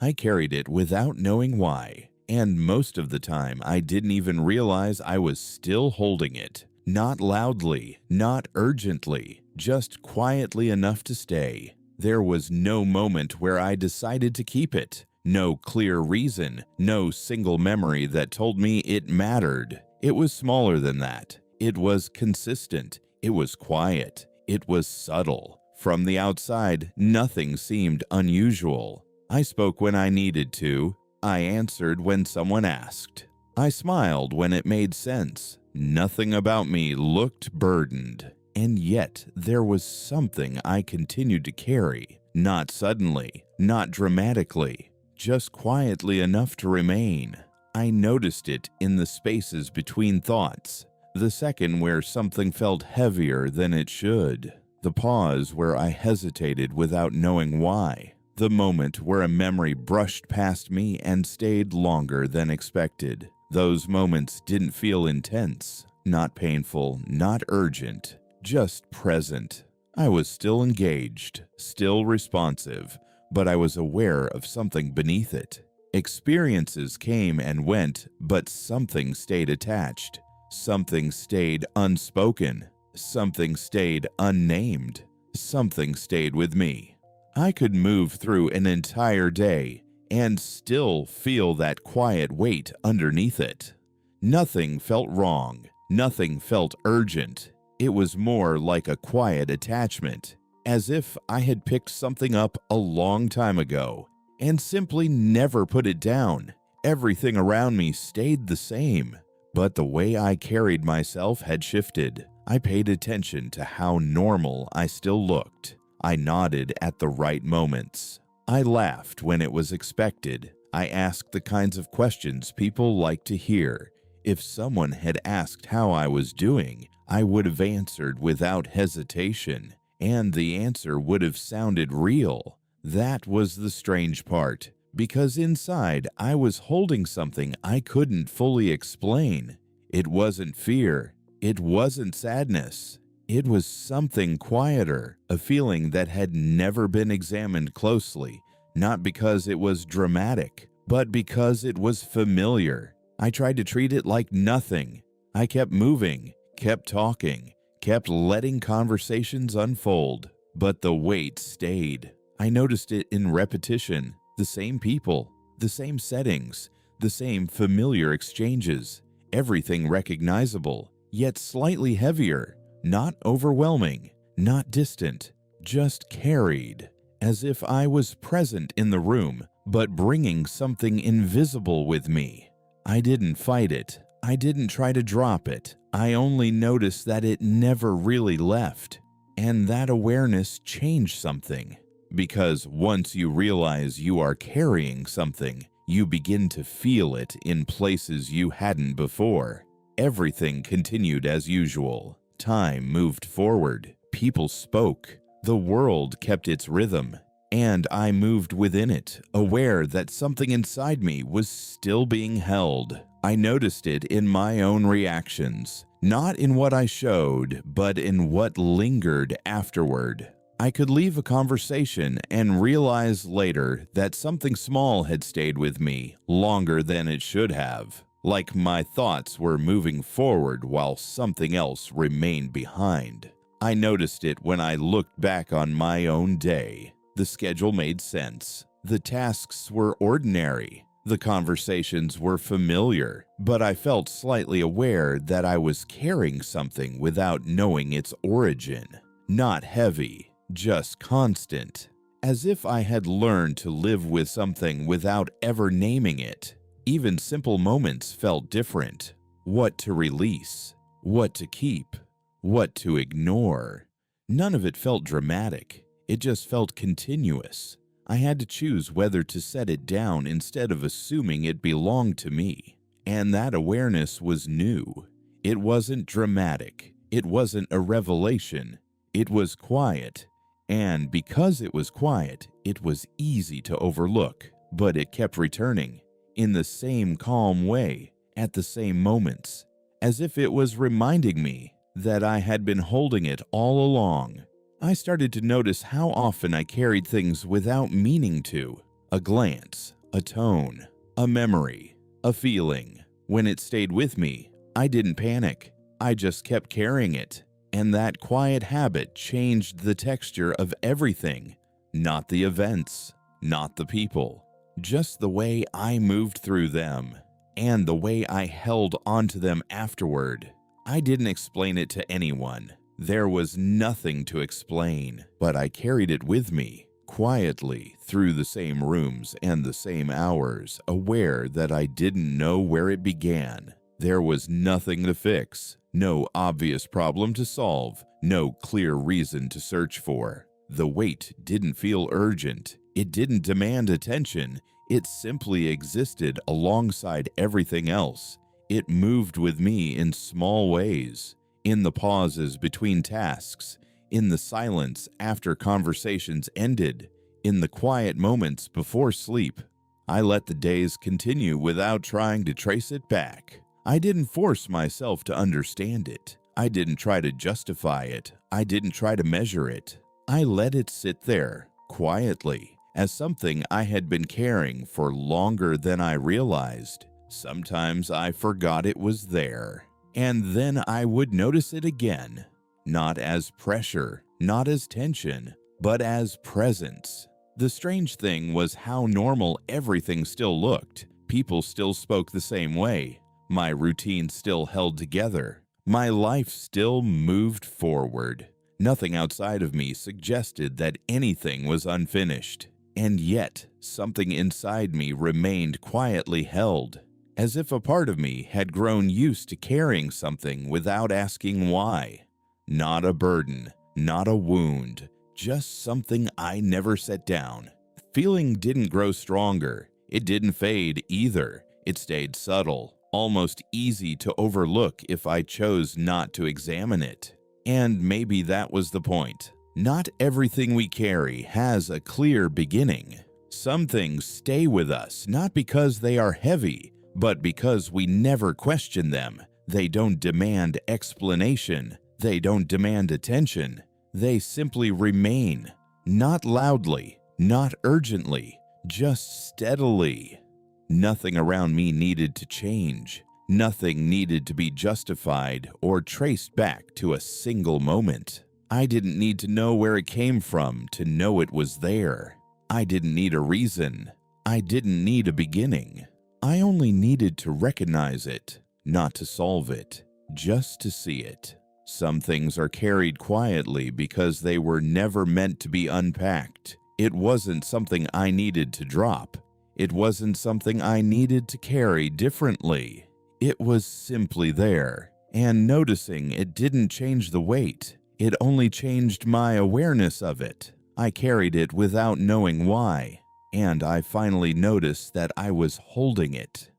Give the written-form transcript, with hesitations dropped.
I carried it without knowing why, and most of the time I didn't even realize I was still holding it. Not loudly, not urgently, just quietly enough to stay. There was no moment where I decided to keep it. No clear reason, no single memory that told me it mattered. It was smaller than that. It was consistent. It was quiet. It was subtle. From the outside, nothing seemed unusual. I spoke when I needed to. I answered when someone asked. I smiled when it made sense. Nothing about me looked burdened. And yet, there was something I continued to carry. Not suddenly, not dramatically, just quietly enough to remain. I noticed it in the spaces between thoughts. The second where something felt heavier than it should. The pause where I hesitated without knowing why. The moment where a memory brushed past me and stayed longer than expected. Those moments didn't feel intense, not painful, not urgent, just present. I was still engaged, still responsive, but I was aware of something beneath it. Experiences came and went, but something stayed attached. Something stayed unspoken. Something stayed unnamed. Something stayed with me. I could move through an entire day and still feel that quiet weight underneath it. Nothing felt wrong. Nothing felt urgent. It was more like a quiet attachment, as if I had picked something up a long time ago and simply never put it down. Everything around me stayed the same, but the way I carried myself had shifted. I paid attention to how normal I still looked. I nodded at the right moments. I laughed when it was expected. I asked the kinds of questions people like to hear. If someone had asked how I was doing, I would have answered without hesitation, and the answer would have sounded real. That was the strange part, because inside I was holding something I couldn't fully explain. It wasn't fear. It wasn't sadness. It was something quieter, a feeling that had never been examined closely, not because it was dramatic, but because it was familiar. I tried to treat it like nothing. I kept moving, kept talking, kept letting conversations unfold, but the weight stayed. I noticed it in repetition, the same people, the same settings, the same familiar exchanges, everything recognizable, yet slightly heavier, not overwhelming, not distant, just carried, as if I was present in the room, but bringing something invisible with me. I didn't fight it. I didn't try to drop it. I only noticed that it never really left. And that awareness changed something. Because once you realize you are carrying something, you begin to feel it in places you hadn't before. Everything continued as usual. Time moved forward. People spoke. The world kept its rhythm. And I moved within it, aware that something inside me was still being held. I noticed it in my own reactions, not in what I showed, but in what lingered afterward. I could leave a conversation and realize later that something small had stayed with me longer than it should have, like my thoughts were moving forward while something else remained behind. I noticed it when I looked back on my own day. The schedule made sense. The tasks were ordinary. The conversations were familiar, but I felt slightly aware that I was carrying something without knowing its origin. Not heavy, just constant. As if I had learned to live with something without ever naming it. Even simple moments felt different. What to release, what to keep, what to ignore. None of it felt dramatic. It just felt continuous. I had to choose whether to set it down instead of assuming it belonged to me. And that awareness was new. It wasn't dramatic. It wasn't a revelation. It was quiet. And because it was quiet, it was easy to overlook. But it kept returning, in the same calm way, at the same moments, as if it was reminding me that I had been holding it all along. I started to notice how often I carried things without meaning to. A glance, a tone, a memory, a feeling. When it stayed with me, I didn't panic. I just kept carrying it. And that quiet habit changed the texture of everything. Not the events, not the people, just the way I moved through them and the way I held onto them afterward. I didn't explain it to anyone. There was nothing to explain, but I carried it with me, quietly, through the same rooms and the same hours, aware that I didn't know where it began. There was nothing to fix, no obvious problem to solve, no clear reason to search for. The weight didn't feel urgent. It didn't demand attention. It simply existed alongside everything else. It moved with me in small ways, in the pauses between tasks, in the silence after conversations ended, in the quiet moments before sleep. I let the days continue without trying to trace it back. I didn't force myself to understand it. I didn't try to justify it. I didn't try to measure it. I let it sit there, quietly, as something I had been carrying for longer than I realized. Sometimes I forgot it was there, and then I would notice it again, not as pressure, not as tension, but as presence. The strange thing was how normal everything still looked. People still spoke the same way. My routine still held together. My life still moved forward. Nothing outside of me suggested that anything was unfinished. And yet, something inside me remained quietly held, as if a part of me had grown used to carrying something without asking why. Not a burden, not a wound, just something I never set down. The feeling didn't grow stronger. It didn't fade either. It stayed subtle, almost easy to overlook if I chose not to examine it. And maybe that was the point. Not everything we carry has a clear beginning. Some things stay with us not because they are heavy, but because we never question them. They don't demand explanation. They don't demand attention. They simply remain. Not loudly, not urgently, just steadily. Nothing around me needed to change. Nothing needed to be justified or traced back to a single moment. I didn't need to know where it came from to know it was there. I didn't need a reason. I didn't need a beginning. I only needed to recognize it, not to solve it, just to see it. Some things are carried quietly because they were never meant to be unpacked. It wasn't something I needed to drop. It wasn't something I needed to carry differently. It was simply there, and noticing it didn't change the weight. It only changed my awareness of it. I carried it without knowing why, and I finally noticed that I was holding it.